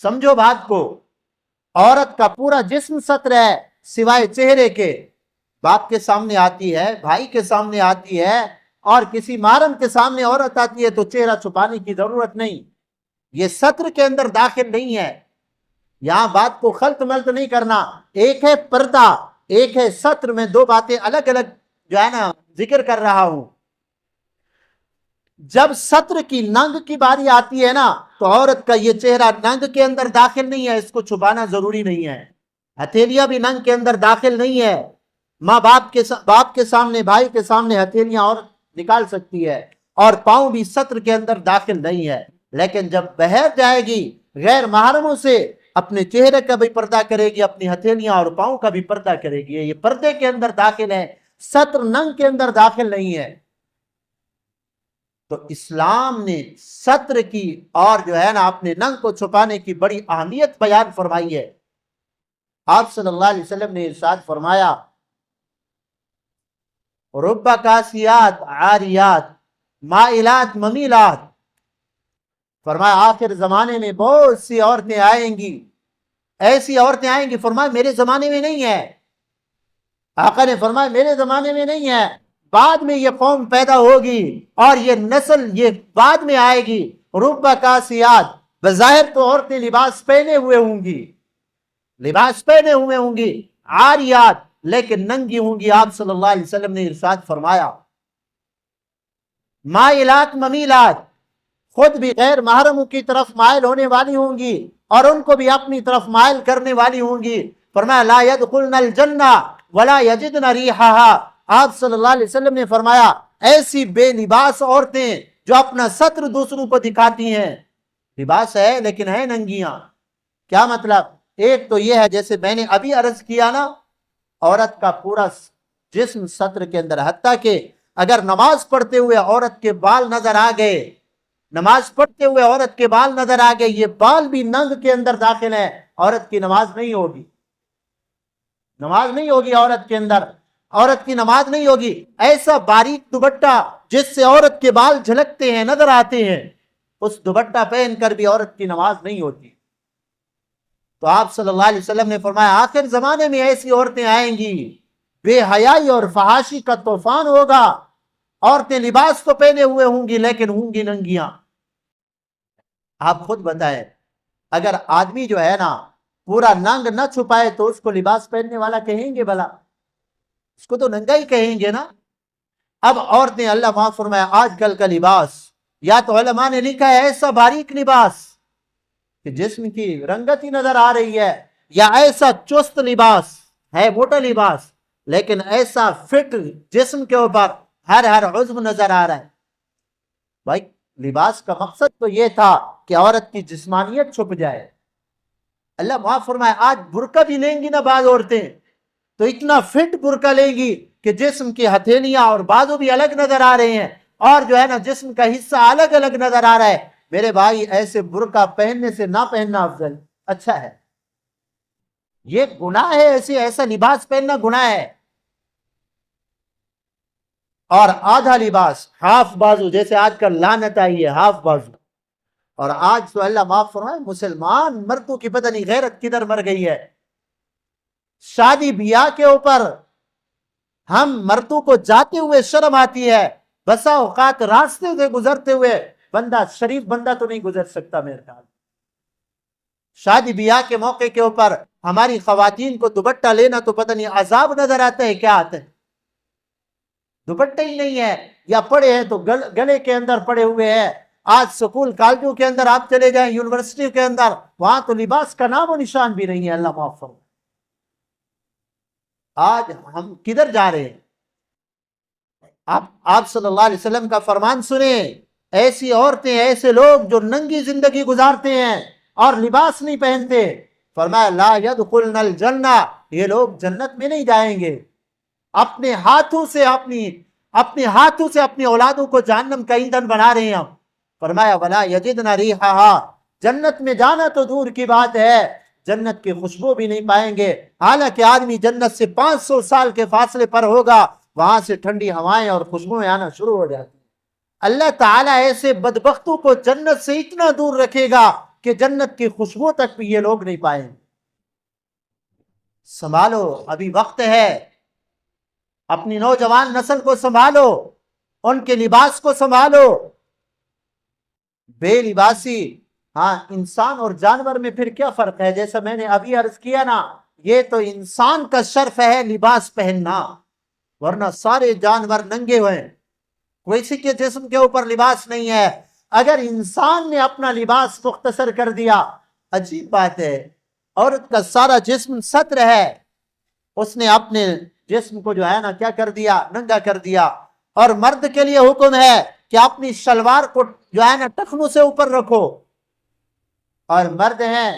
سمجھو بات کو، عورت کا پورا جسم ستر ہے سوائے چہرے کے۔ باپ کے سامنے آتی ہے، بھائی کے سامنے آتی ہے اور کسی محرم کے سامنے عورت آتی ہے تو چہرہ چھپانے کی ضرورت نہیں، یہ ستر کے اندر داخل نہیں ہے۔ یہاں بات کو خلط ملط نہیں کرنا، ایک ہے پردہ، ایک ہے ستر، میں دو باتیں الگ الگ جو ہے نا ذکر کر رہا ہوں، جب ستر کی ننگ کی باری آتی ہے نا تو عورت کا یہ چہرہ ننگ کے اندر داخل نہیں ہے، اس کو چھپانا ضروری نہیں ہے، ہتھیلیاں بھی ننگ کے اندر داخل نہیں ہے، ماں باپ کے سامنے، بھائی کے سامنے ہتھیلیاں اور نکال سکتی ہے، اور پاؤں بھی ستر کے اندر داخل نہیں ہے، لیکن جب باہر جائے گی غیر محرموں سے اپنے چہرے کا بھی پردہ کرے گی، اپنی ہتھیلیاں اور پاؤں کا بھی پردہ کرے گی، یہ پردے کے اندر داخل ہے، ستر ننگ کے اندر داخل نہیں ہے۔ تو اسلام نے ستر کی اور جو ہے نا اپنے ننگ کو چھپانے کی بڑی اہمیت بیان فرمائی ہے۔ آپ صلی اللہ علیہ وسلم نے ارشاد فرمایا، رب کاسیات عاریات مائلات ممیلات، فرمایا آخر زمانے میں بہت سی عورتیں آئیں گی، ایسی عورتیں آئیں گی، فرمایا میرے زمانے میں نہیں ہے، آقا نے فرمایا میرے زمانے میں نہیں ہے، بعد میں یہ قوم پیدا ہوگی اور یہ نسل یہ بعد میں آئے گی، رب کاسیات، بظاہر تو عورتیں لباس پہنے ہوئے ہوں گی، لباس پہنے ہوئے ہوں گی، عاریات لیکن ننگی ہوں گی۔ آپ صلی اللہ علیہ وسلم نے ارشاد فرمایا مائلات ممیلات، خود بھی غیر محرموں کی طرف مائل ہونے والی ہوں گی اور ان کو بھی اپنی طرف مائل کرنے والی ہوں گی۔ فرمایا لا يدخلن الجنہ ولا یجدن ریحہا، آپ صلی اللہ علیہ وسلم نے فرمایا ایسی بے لباس عورتیں جو اپنا ستر دوسروں کو دکھاتی ہیں، لباس ہے لیکن ہے ننگیاں۔ کیا مطلب؟ ایک تو یہ ہے جیسے میں نے ابھی عرض کیا نا، عورت کا پورا جسم ستر کے اندر، حتیٰ کہ اگر نماز پڑھتے ہوئے عورت کے بال نظر آ گئے، نماز پڑھتے ہوئے عورت کے بال نظر آ گئے، یہ بال بھی ننگ کے اندر داخل ہے، عورت کی نماز نہیں ہوگی، نماز نہیں ہوگی عورت کے اندر، عورت کی نماز نہیں ہوگی۔ ایسا باریک دوپٹہ جس سے عورت کے بال جھلکتے ہیں، نظر آتے ہیں، اس دوپٹہ پہن کر بھی عورت کی نماز نہیں ہوتی۔ تو آپ صلی اللہ علیہ وسلم نے فرمایا آخر زمانے میں ایسی عورتیں آئیں گی، بے حیائی اور فحاشی کا طوفان ہوگا، عورتیں لباس تو پہنے ہوئے ہوں گی لیکن ہوں گی ننگیاں۔ آپ خود بتائیں، اگر آدمی جو ہے نا پورا ننگ نہ چھپائے تو اس کو لباس پہننے والا کہیں گے بھلا؟ اس کو تو ننگا ہی کہیں گے نا۔ اب عورتیں، اللہ معاف فرمائے، آج کل کا لباس، یا تو علماء نے لکھا ہے ایسا باریک لباس کہ جسم کی رنگت ہی نظر آ رہی ہے، یا ایسا چست لباس ہے، موٹا لباس لیکن ایسا فٹ جسم کے اوپر ہر عضو نظر آ رہا ہے۔ بھائی لباس کا مقصد تو یہ تھا کہ عورت کی جسمانیت چھپ جائے۔ اللہ معاف فرمائے آج برقع بھی لیں گی نا بعض عورتیں تو اتنا فٹ برقع لیں گی کہ جسم کی ہتھیلیاں اور بازو بھی الگ نظر آ رہے ہیں، اور جو ہے نا جسم کا حصہ الگ الگ نظر آ رہا ہے۔ میرے بھائی ایسے برقع پہننے سے نہ پہننا افضل، اچھا ہے۔ یہ گناہ ہے، ایسا لباس پہننا گناہ ہے۔ اور آدھا لباس، ہاف بازو، جیسے آج کل لعنت آئی ہے ہاف بازو، اور آج تو اللہ معاف فرمائے مسلمان مردوں کی پتہ نہیں غیرت کدھر مر گئی ہے۔ شادی بیاہ کے اوپر ہم مردوں کو جاتے ہوئے شرم آتی ہے، بسا اوقات راستے سے گزرتے ہوئے بندہ، شریف بندہ تو نہیں گزر سکتا میرے خیال۔ شادی بیاہ کے موقع کے اوپر ہماری خواتین کو دوپٹہ لینا تو پتہ نہیں عذاب نظر آتا ہے کیا آتا ہے، دوپٹہ ہی نہیں ہے، یا پڑے ہیں تو گلے کے اندر پڑے ہوئے ہیں۔ آج سکول کالجوں کے اندر آپ چلے جائیں، یونیورسٹی کے اندر، وہاں تو لباس کا نام و نشان بھی نہیں ہے۔ اللہ معاف فرمائے آج ہم کدھر جا رہے ہیں؟ آپ صلی اللہ علیہ وسلم کا فرمان سنیں، ایسی عورتیں، ایسے لوگ جو ننگی زندگی گزارتے ہیں اور لباس نہیں پہنتے، فرمایا لا يدخلن الجنہ، یہ لوگ جنت میں نہیں جائیں گے۔ اپنے ہاتھوں سے اپنی اولادوں کو جہنم کا ایندھن بنا رہے ہیں ہم۔ فرمایا ولا یجدن ریحہا، جنت میں جانا تو دور کی بات ہے، جنت کی خوشبو بھی نہیں پائیں گے، حالانکہ آدمی جنت سے 500 سال کے فاصلے پر ہوگا، وہاں سے ٹھنڈی ہوائیں اور خوشبوئیں آنا شروع ہو جاتی ہیں۔ اللہ تعالیٰ ایسے بدبختوں کو جنت سے اتنا دور رکھے گا کہ جنت کی خوشبو تک بھی یہ لوگ نہیں پائیں گے۔ سنبھالو، ابھی وقت ہے، اپنی نوجوان نسل کو سنبھالو، ان کے لباس کو سنبھالو۔ بے لباسی، ہاں انسان اور جانور میں پھر کیا فرق ہے؟ جیسا میں نے ابھی عرض کیا نا، یہ تو انسان کا شرف ہے لباس پہننا، ورنہ سارے جانور ننگے ہوئے ہیں، کسی کے جسم کے اوپر لباس نہیں ہے۔ اگر انسان نے اپنا لباس مختصر کر دیا، عجیب بات ہے، عورت کا سارا جسم ستر ہے، اس نے اپنے جسم کو جو ہے نا کیا کر دیا، ننگا کر دیا۔ اور مرد کے لیے حکم ہے کہ اپنی شلوار کو جو ہے نا ٹخنوں سے اوپر رکھو، اور مرد ہیں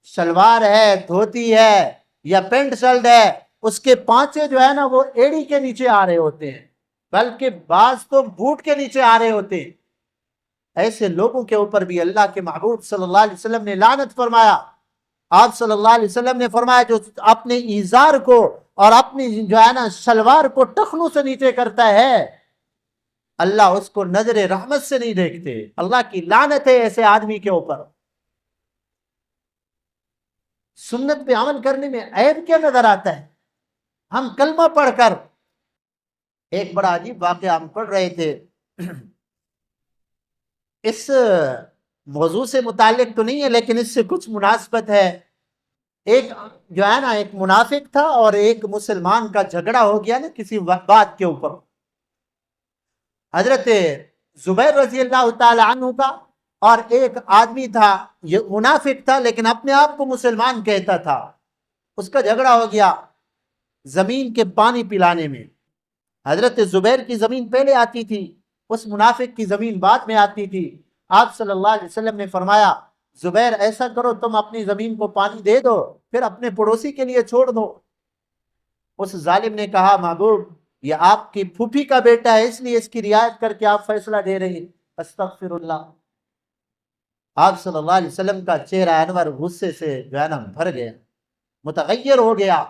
شلوار ہے، دھوتی ہے یا پینٹ شرٹ ہے، اس کے پانچے جو ہے نا وہ ایڑی کے نیچے آ رہے ہوتے ہیں، بلکہ بعض تو بوٹ کے نیچے آ رہے ہوتے ہیں۔ ایسے لوگوں کے اوپر بھی اللہ کے محبوب صلی اللہ علیہ وسلم نے لعنت فرمایا۔ آپ صلی اللہ علیہ وسلم نے فرمایا جو اپنے ایزار کو اور اپنی جو ہے نا شلوار کو ٹخنوں سے نیچے کرتا ہے، اللہ اس کو نظر رحمت سے نہیں دیکھتے، اللہ کی لعنت ہے ایسے آدمی کے اوپر۔ سنت پہ عمل کرنے میں عیب کیا نظر آتا ہے؟ ہم کلمہ پڑھ کر، ایک بڑا عجیب واقعہ ہم پڑھ رہے تھے، اس موضوع سے متعلق تو نہیں ہے لیکن اس سے کچھ مناسبت ہے۔ ایک جو ہے نا ایک منافق تھا اور ایک مسلمان کا جھگڑا ہو گیا نا کسی بات کے اوپر۔ حضرت زبیر رضی اللہ تعالی عنہ کا اور ایک آدمی تھا، یہ منافق تھا لیکن اپنے آپ کو مسلمان کہتا تھا، اس کا جھگڑا ہو گیا زمین کے پانی پلانے میں۔ حضرت زبیر کی زمین پہلے آتی تھی، اس منافق کی زمین بعد میں آتی تھی۔ آپ صلی اللہ علیہ وسلم نے فرمایا زبیر ایسا کرو، تم اپنی زمین کو پانی دے دو، پھر اپنے پڑوسی کے لیے چھوڑ دو۔ اس ظالم نے کہا محبوب یہ آپ کی پھوپھی کا بیٹا ہے، اس لیے اس کی رعایت کر کے آپ فیصلہ دے رہے ہیں۔ استغفر اللہ۔ آپ صلی اللہ علیہ وسلم کا چہرہ انور غصے سے جو ہے نا بھر گیا، متغیر ہو گیا۔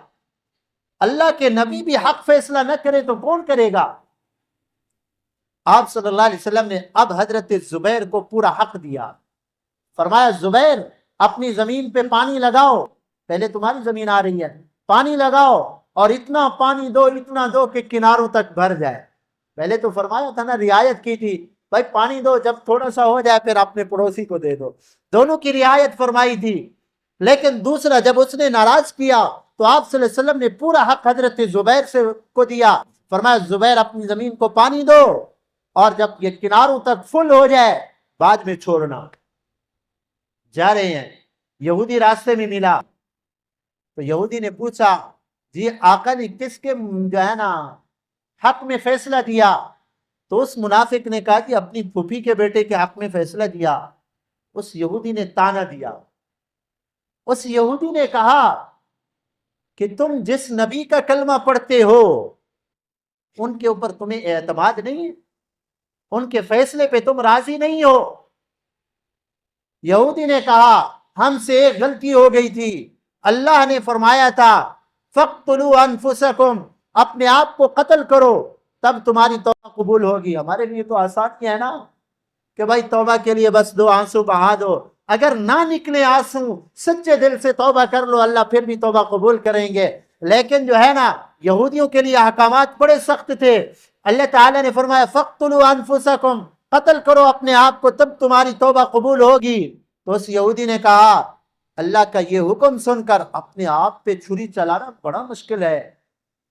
اللہ کے نبی بھی حق فیصلہ نہ کرے تو کون کرے گا؟ آپ صلی اللہ علیہ وسلم نے اب حضرت زبیر کو پورا حق دیا، فرمایا زبیر اپنی زمین پہ پانی لگاؤ، پہلے تمہاری زمین آ رہی ہے، پانی لگاؤ اور اتنا پانی دو، اتنا دو کہ کناروں تک بھر جائے۔ پہلے تو فرمایا تھا نا، رعایت کی تھی، بھائی پانی دو، جب تھوڑا سا ہو جائے پھر اپنے پڑوسی کو دے دو، دونوں کی رعایت فرمائی تھی۔ لیکن دوسرا جب اس نے ناراض کیا تو آپ صلی اللہ علیہ وسلم نے پورا حق حضرت زبیر سے کو دیا، فرمایا زبیر اپنی زمین کو پانی دو اور جب یہ کناروں تک فل ہو جائے بعد میں چھوڑنا۔ جا رہے ہیں، یہودی راستے میں ملا تو یہودی نے پوچھا جی آقا نے کس کے جو ہے نا حق میں فیصلہ دیا؟ تو اس منافق نے کہا کہ اپنی پھوپھی کے بیٹے کے حق میں فیصلہ دیا۔ اس یہودی نے تانا دیا، اس یہودی نے کہا کہ تم جس نبی کا کلمہ پڑھتے ہو ان کے اوپر تمہیں اعتماد نہیں ہے، ان کے فیصلے پہ تم راضی نہیں ہو۔ یہودی نے کہا ہم سے ایک غلطی ہو گئی تھی، اللہ نے فرمایا تھا فَاقْتُلُوا أَنفُسَكُمْ، اپنے آپ کو قتل کرو تب تمہاری توبہ قبول ہوگی۔ ہمارے لیے تو آسان ہی ہے نا کہ بھائی توبہ کے لیے بس دو آنسو بہا دو، اگر نہ نکلے آنسو سچے دل سے توبہ کر لو، اللہ پھر بھی توبہ قبول کریں گے۔ لیکن جو ہے نا یہودیوں کے لیے احکامات بڑے سخت تھے۔ اللہ تعالیٰ نے فرمایا فَاقْتُلُوا أَنفُسَكُمْ، قتل کرو اپنے آپ کو تب تمہاری توبہ قبول ہوگی۔ تو اس یہودی نے کہا اللہ کا یہ حکم سن کر اپنے آپ پہ چھری چلانا بڑا مشکل ہے۔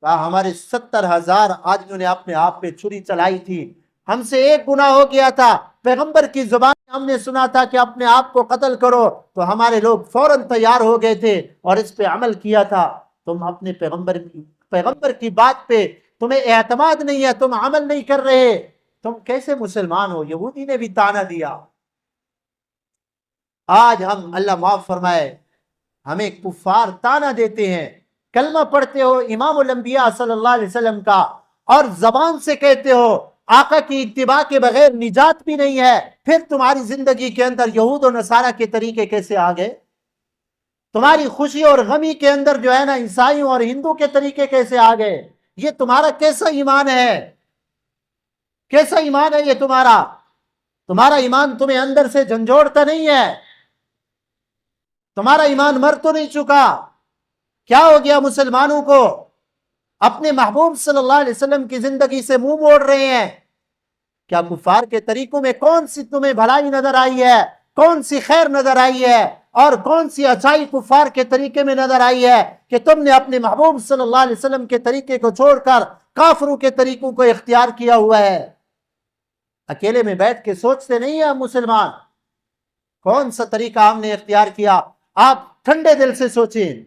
کہا ہمارے 70,000 آدمیوں نے اپنے آپ پہ چھری چلائی تھی، ہم سے ایک گناہ ہو گیا تھا، پیغمبر کی زبان ہم نے سنا تھا کہ اپنے آپ کو قتل کرو تو ہمارے لوگ فوراً تیار ہو گئے تھے اور اس پہ عمل کیا تھا۔ تم اپنے پیغمبر کی بات پہ تمہیں اعتماد نہیں ہے، تم عمل نہیں کر رہے، تم کیسے مسلمان ہو؟ یہودی نے بھی تانا دیا۔ آج ہم اللہ معاف فرمائے ہمیں کفار تانا دیتے ہیں، کلمہ پڑھتے ہو امام الانبیاء صلی اللہ علیہ وسلم کا اور زبان سے کہتے ہو آقا کی اتباع کے بغیر نجات بھی نہیں ہے، پھر تمہاری زندگی کے اندر یہود و نصارہ کے طریقے کیسے آ گئے؟ تمہاری خوشی اور غمی کے اندر جو ہے نا عیسائیوں اور ہندو کے طریقے کیسے آ گئے؟ یہ تمہارا کیسا ایمان ہے؟ کیسا ایمان ہے یہ تمہارا؟ تمہارا ایمان تمہیں اندر سے جھنجھوڑتا نہیں ہے؟ تمہارا ایمان مر تو نہیں چکا؟ کیا ہو گیا مسلمانوں کو؟ اپنے محبوب صلی اللہ علیہ وسلم کی زندگی سے منہ موڑ رہے ہیں۔ کیا کفار کے طریقوں میں کون سی تمہیں بھلائی نظر آئی ہے؟ کون سی خیر نظر آئی ہے؟ اور کون سی اچھائی کفار کے طریقے میں نظر آئی ہے کہ تم نے اپنے محبوب صلی اللہ علیہ وسلم کے طریقے کو چھوڑ کر کافروں کے طریقوں کو اختیار کیا ہوا ہے۔ اکیلے میں بیٹھ کے سوچتے نہیں ہیں ہم مسلمان کون سا طریقہ ہم نے اختیار کیا۔ آپ ٹھنڈے دل سے سوچیں،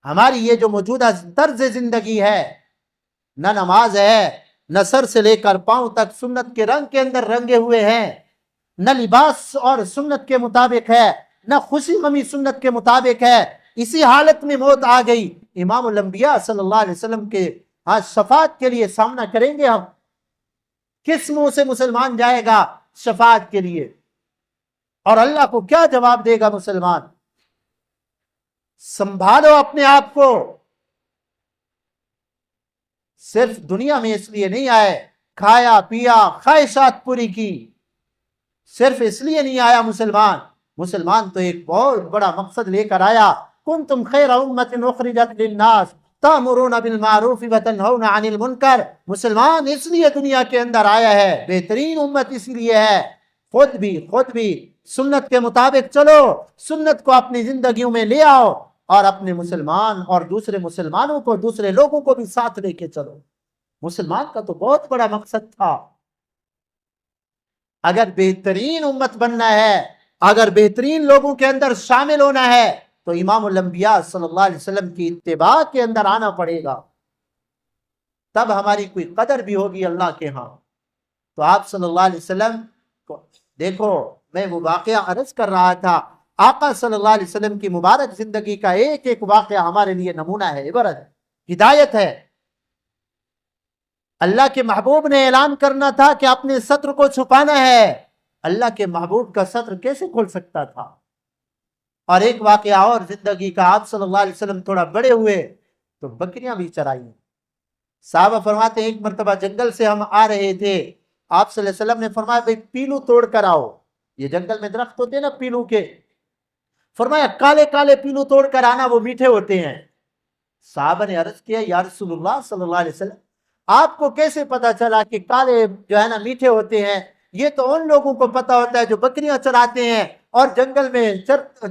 ہماری یہ جو موجودہ طرز زندگی ہے، نہ نماز ہے، نہ سر سے لے کر پاؤں تک سنت کے رنگ کے اندر رنگے ہوئے ہیں، نہ لباس اور سنت کے مطابق ہے، نہ خوشی غمی سنت کے مطابق ہے، اسی حالت میں موت آ گئی۔ امام الانبیاء صلی اللہ علیہ وسلم کے شفاعت کے لیے سامنا کریں گے ہم؟ کس منہ سے مسلمان جائے گا شفاعت کے لیے؟ اور اللہ کو کیا جواب دے گا مسلمان؟ سنبھالو اپنے آپ کو، صرف دنیا میں اس لیے نہیں آئے کھایا پیا خواہشات پوری کی، صرف اس لیے نہیں آیا مسلمان۔ مسلمان تو ایک بہت بڑا مقصد لے کر آیا، کنتم خیر امت اخرجت للناس تأمرون بالمعروف وتنہون عن المنکر۔ مسلمان اس لیے دنیا کے اندر آیا ہے، بہترین امت اس لیے ہے، خود بھی سنت کے مطابق چلو، سنت کو اپنی زندگیوں میں لے آؤ، اور اپنے مسلمان اور دوسرے مسلمانوں کو، دوسرے لوگوں کو بھی ساتھ لے کے چلو۔ مسلمان کا تو بہت بڑا مقصد تھا۔ اگر بہترین امت بننا ہے، اگر بہترین لوگوں کے اندر شامل ہونا ہے، تو امام الانبیاء صلی اللہ علیہ وسلم کی اتباع کے اندر آنا پڑے گا، تب ہماری کوئی قدر بھی ہوگی اللہ کے ہاں۔ تو آپ صلی اللہ علیہ وسلم کو دیکھو، میں وہ واقعہ عرض کر رہا تھا، آقا صلی اللہ علیہ وسلم کی مبارک زندگی کا ایک ایک واقعہ ہمارے لیے نمونہ ہے، عبرت ہے، ہدایت ہے۔ اللہ کے محبوب نے اعلان کرنا تھا کہ اپنے ستر کو چھپانا ہے، اللہ کے محبوب کا ستر کیسے کھل سکتا تھا؟ اور ایک واقعہ اور زندگی کا، آپ صلی اللہ علیہ وسلم تھوڑا بڑے ہوئے تو بکریاں بھی چرائی۔ صحابہ فرماتے ہیں ایک مرتبہ جنگل سے ہم آ رہے تھے، آپ صلی اللہ علیہ وسلم نے فرمایا بھئی پیلو توڑ کر آؤ۔ یہ جنگل میں درخت ہوتے ہیں نا پیلو کے، فرمایا کالے کالے پیلو توڑ کر آنا، وہ میٹھے ہوتے ہیں۔ صحابہ نے عرض کیا یا رسول اللہ صلی اللہ علیہ وسلم، آپ کو کیسے پتا چلا کہ کالے جو ہے نا میٹھے ہوتے ہیں؟ یہ تو ان لوگوں کو پتا ہوتا ہے جو بکریاں چراتے ہیں اور جنگل میں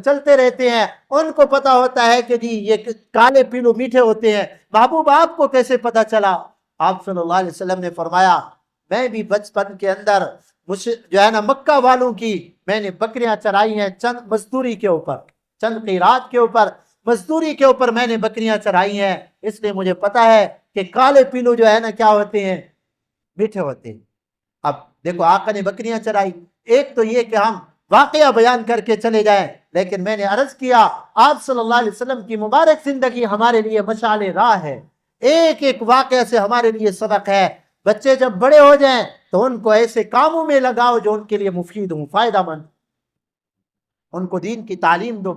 چلتے رہتے ہیں، ان کو پتا ہوتا ہے کہ جی یہ کالے پیلو میٹھے ہوتے ہیں، محبوب آپ کو کیسے پتا چلا؟ آپ صلی اللہ علیہ وسلم نے فرمایا میں بھی بچپن کے اندر جو ہے نا مکہ والوں کی میں نے بکریاں چرائی ہیں، چند مزدوری کے اوپر، چند قیرات کے اوپر، مزدوری کے اوپر میں نے بکریاں چرائی ہیں، اس لیے مجھے پتا ہے کہ کالے پیلو جو ہے نا کیا ہوتے ہیں؟ میٹھے ہوتے ہیں۔ اب دیکھو آقا نے بکریاں چرائی، ایک تو یہ کہ ہم واقعہ بیان کر کے چلے جائیں، لیکن میں نے عرض کیا آپ صلی اللہ علیہ وسلم کی مبارک زندگی ہمارے لیے مشعل راہ ہے، ایک ایک واقعہ سے ہمارے لیے سبق ہے۔ بچے جب بڑے ہو جائیں تو ان کو ایسے کاموں میں لگاؤ جو ان کے لیے مفید ہوں، فائدہ مند، ان کو دین کی تعلیم دو،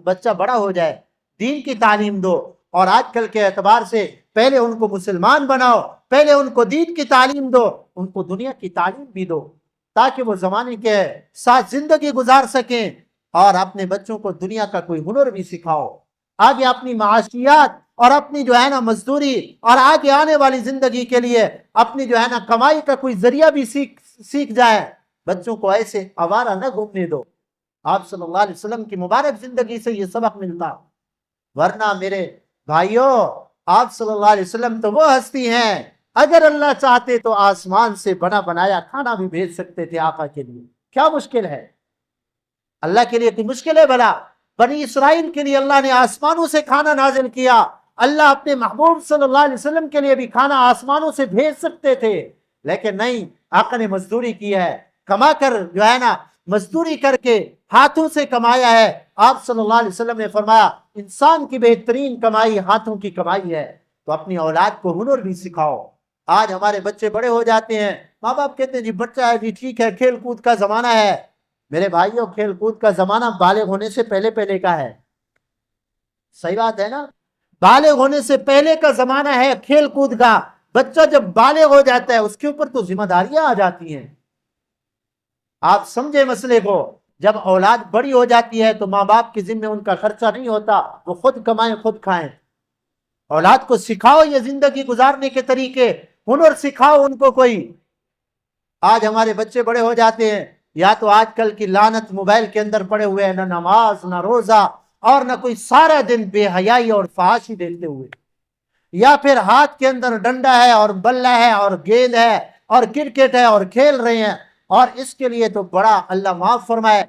بچہ بڑا ہو جائے دین کی تعلیم دو، اور آج کل کے اعتبار سے پہلے ان کو مسلمان بناؤ، پہلے ان کو دین کی تعلیم دو، ان کو دنیا کی تعلیم بھی دو، تاکہ وہ زمانے کے ساتھ زندگی گزار سکیں، اور اپنے بچوں کو دنیا کا کوئی ہنر بھی سکھاؤ، آگے اپنی معاشیات اور اپنی جو ہے نا مزدوری اور آگے آنے والی زندگی کے لیے اپنی جو ہے نا کمائی کا کوئی ذریعہ بھی سیکھ جائے۔ بچوں کو ایسے آوارہ نہ گھومنے دو۔ آپ صلی اللہ علیہ وسلم کی مبارک زندگی سے یہ سبق ملتا، ورنہ میرے بھائیوں آپ صلی اللہ علیہ وسلم تو وہ ہستی ہیں، اگر اللہ چاہتے تو آسمان سے بنا بنایا کھانا بھی بھیج سکتے تھے آقا کے لیے، کیا مشکل ہے؟ اللہ کے لیے کوئی مشکل ہے بھلا؟ بنی اسرائیل کے لیے اللہ نے آسمانوں سے کھانا نازل کیا، اللہ اپنے محبوب صلی اللہ علیہ وسلم کے لیے بھی کھانا آسمانوں سے بھیج سکتے تھے، لیکن نہیں، آقا نے مزدوری کی ہے، کما کر جو ہے نا مزدوری کر کے ہاتھوں سے کمایا ہے۔ آپ صلی اللہ علیہ وسلم نے فرمایا انسان کی بہترین کمائی ہاتھوں کی کمائی ہے، تو اپنی اولاد کو ہنر بھی سکھاؤ۔ آج ہمارے بچے بڑے ہو جاتے ہیں، ماں باپ کہتے ہیں جی بچہ ہے جی ٹھیک ہے، کھیل کود کا زمانہ ہے۔ میرے بھائیوں کھیل کود کا زمانہ بالغ ہونے سے پہلے پہلے کا ہے، صحیح بات ہے نا؟ بالغ ہونے سے پہلے کا زمانہ ہے کھیل کود کا۔ بچہ جب بالغ ہو جاتا ہے اس کے اوپر تو ذمہ داریاں آ جاتی ہیں۔ آپ سمجھے مسئلے کو؟ جب اولاد بڑی ہو جاتی ہے تو ماں باپ کے ذمہ ان کا خرچہ نہیں ہوتا، وہ خود کمائیں خود کھائیں۔ اولاد کو سکھاؤ یہ زندگی گزارنے کے طریقے، ہنر سکھاؤ ان کو کوئی۔ آج ہمارے بچے بڑے ہو جاتے ہیں، یا تو آج کل کی لعنت موبائل کے اندر پڑے ہوئے ہیں، نہ نماز نہ روزہ اور نہ کوئی، سارا دن بے حیائی اور فحاشی دیکھتے ہوئے۔ یا پھر ہاتھ کے اندر ڈنڈا ہے اور بلہ ہے اور گیند ہے اور کرکٹ ہے اور کھیل رہے ہیں، اور اس کے لیے تو بڑا اللہ معاف فرمائے،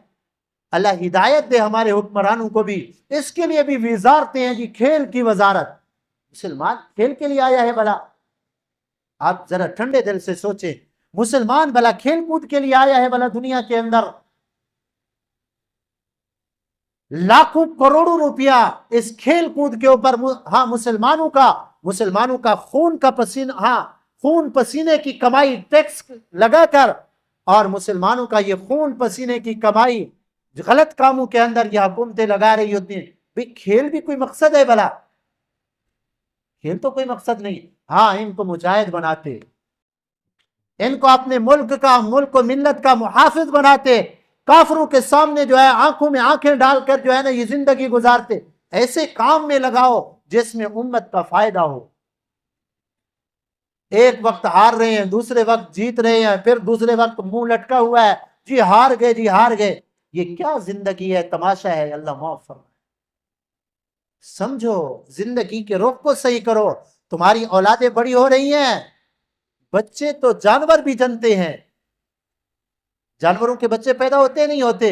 اللہ ہدایت دے ہمارے حکمرانوں کو بھی، اس کے لیے بھی وزارتیں ہیں جی، کھیل کی وزارت۔ مسلمان کھیل کے لیے آیا ہے بھلا؟ آپ ذرا ٹھنڈے دل سے سوچیں، مسلمان بھلا کھیل کود کے لیے آیا ہے بھلا دنیا کے اندر؟ لاکھوں کروڑوں روپیہ اس کھیل کود کے اوپر، ہاں مسلمانوں کا خون کا پسینہ، ہاں خون پسینے کی کمائی ٹیکس لگا کر، اور مسلمانوں کا یہ خون پسینے کی کمائی غلط کاموں کے اندر یہ حکومتیں لگا رہی ہوتی ہیں۔ بھی کھیل بھی کوئی مقصد ہے بھلا؟ کھیل تو کوئی مقصد نہیں۔ ہاں ان کو مجاہد بناتے، ان کو اپنے ملک و ملت کا محافظ بناتے، کافروں کے سامنے جو ہے آنکھوں میں آنکھیں ڈال کر جو ہے نا یہ زندگی گزارتے۔ ایسے کام میں لگاؤ جس میں امت کا فائدہ ہو۔ ایک وقت ہار رہے ہیں، دوسرے وقت جیت رہے ہیں، پھر دوسرے وقت منہ لٹکا ہوا ہے، جی ہار گئے جی ہار گئے۔ یہ کیا زندگی ہے، تماشا ہے؟ اللہ معاف فرمائے۔ سمجھو، زندگی کے رخ کو صحیح کرو۔ تمہاری اولادیں بڑی ہو رہی ہیں، بچے تو جانور بھی جنتے ہیں، جانوروں کے بچے پیدا ہوتے نہیں ہوتے،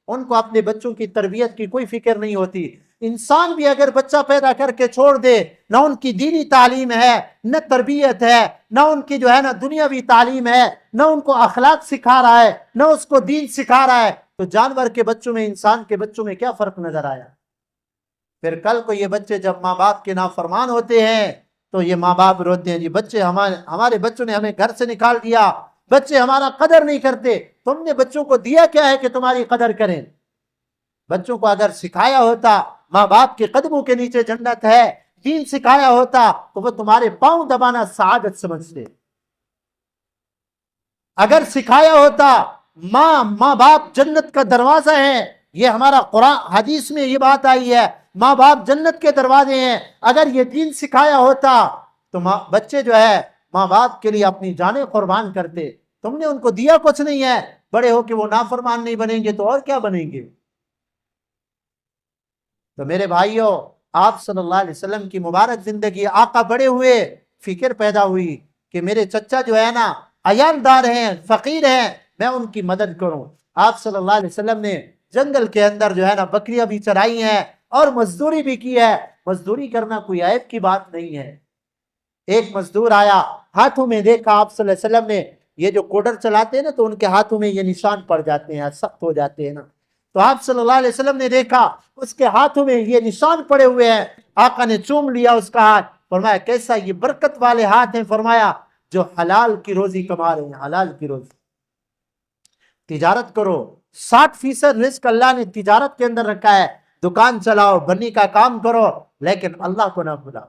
ان کو اپنے بچوں کی تربیت کی کوئی فکر نہیں ہوتی۔ انسان بھی اگر بچہ پیدا کر کے چھوڑ دے، نہ ان کی دینی تعلیم ہے، نہ تربیت ہے، نہ ان کی جو ہے نا دنیاوی تعلیم ہے، نہ ان کو اخلاق سکھا رہا ہے، نہ اس کو دین سکھا رہا ہے، تو جانور کے بچوں میں انسان کے بچوں میں کیا فرق نظر آیا؟ پھر کل کو یہ بچے جب ماں باپ کے نافرمان ہوتے ہیں تو یہ ماں باپ روتے ہیں، جی بچے ہمارے بچوں نے ہمیں گھر سے نکال دیا، بچے ہمارا قدر نہیں کرتے۔ تم نے بچوں کو دیا کیا ہے کہ تمہاری قدر کریں؟ بچوں کو اگر سکھایا ہوتا ماں باپ کے قدموں کے نیچے جنت ہے، دین سکھایا ہوتا تو وہ تمہارے پاؤں دبانا سعادت سمجھتے۔ اگر سکھایا ہوتا ماں باپ جنت کا دروازہ ہے، یہ ہمارا قرآن حدیث میں یہ بات آئی ہے، ماں باپ جنت کے دروازے ہیں، اگر یہ دین سکھایا ہوتا تو بچے جو ہے ماں باپ کے لیے اپنی جانیں قربان کرتے۔ تم نے ان کو دیا کچھ نہیں ہے، بڑے ہو کہ وہ نافرمان نہیں بنیں گے تو اور کیا بنیں گے؟ تو میرے بھائیوں، آپ صلی اللہ علیہ وسلم کی مبارک زندگی، آقا بڑے ہوئے، فکر پیدا ہوئی کہ میرے چچا جو ہے نا عیالدار ہیں، فقیر ہیں، میں ان کی مدد کروں۔ آپ صلی اللہ علیہ وسلم نے جنگل کے اندر جو ہے نا بکریاں بھی چرائی ہیں اور مزدوری بھی کی ہے۔ مزدوری کرنا کوئی عیب کی بات نہیں ہے۔ ایک مزدور آیا، ہاتھوں میں دیکھا آپ صلی اللہ علیہ وسلم نے، یہ جو کوڈر چلاتے ہیں نا تو ان کے ہاتھوں میں یہ نشان پڑ جاتے ہیں، سخت ہو جاتے ہیں نا، تو آپ صلی اللہ علیہ وسلم نے دیکھا اس کے ہاتھوں میں یہ نشان پڑے ہوئے ہیں۔ آقا نے چوم لیا اس کا ہاتھ، فرمایا کیسا یہ برکت والے ہاتھ ہیں، فرمایا جو حلال کی روزی کما رہے ہیں، حلال کی روزی۔ تجارت کرو، 60% رزق اللہ نے تجارت کے اندر رکھا ہے، دکان چلاؤ، بنی کا کام کرو، لیکن اللہ کو نہ بھلاؤ۔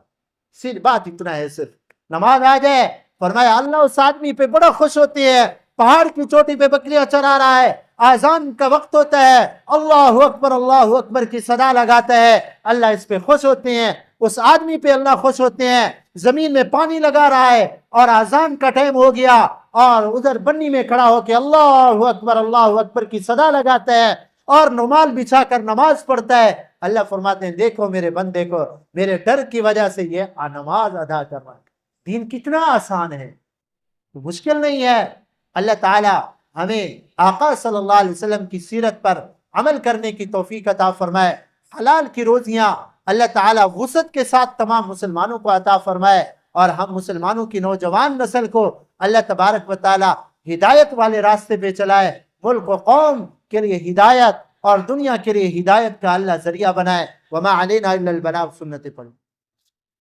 صرف بات اتنا ہے، صرف نماز آ جائے، فرمایا اللہ اس آدمی پہ بڑا خوش ہوتے ہیں، پہاڑ کی چوٹی پہ بکریاں چرا رہا ہے، آذان کا وقت ہوتا ہے، اللہ اکبر کی صدا لگاتا ہے، اللہ اس پہ خوش ہوتے ہیں، اس آدمی پہ اللہ خوش ہوتے ہیں۔ زمین میں پانی لگا رہا ہے اور آذان کا ٹائم ہو گیا اور ادھر بنی میں کھڑا ہو کے اللہ اکبر کی صدا لگاتا ہے اور رومال بچھا کر نماز پڑھتا ہے، اللہ فرماتے ہیں دیکھو میرے بندے کو، میرے ڈر کی وجہ سے یہ نماز ادا کر رہا ہے۔ دین کتنا آسان ہے، مشکل نہیں ہے۔ اللہ تعالی ہمیں آقا صلی اللہ علیہ وسلم کی سیرت پر عمل کرنے کی توفیق عطا فرمائے۔ حلال کی روزیاں اللہ تعالی وسعت کے ساتھ تمام مسلمانوں کو عطا فرمائے، اور ہم مسلمانوں کی نوجوان نسل کو اللہ تبارک و تعالی ہدایت والے راستے پہ چلائے، ملک و قوم کے لیے ہدایت اور دنیا کے لیے ہدایت کا اللہ ذریعہ بنائے۔ وما علینا الا البلاغ، سنت پڑھ۔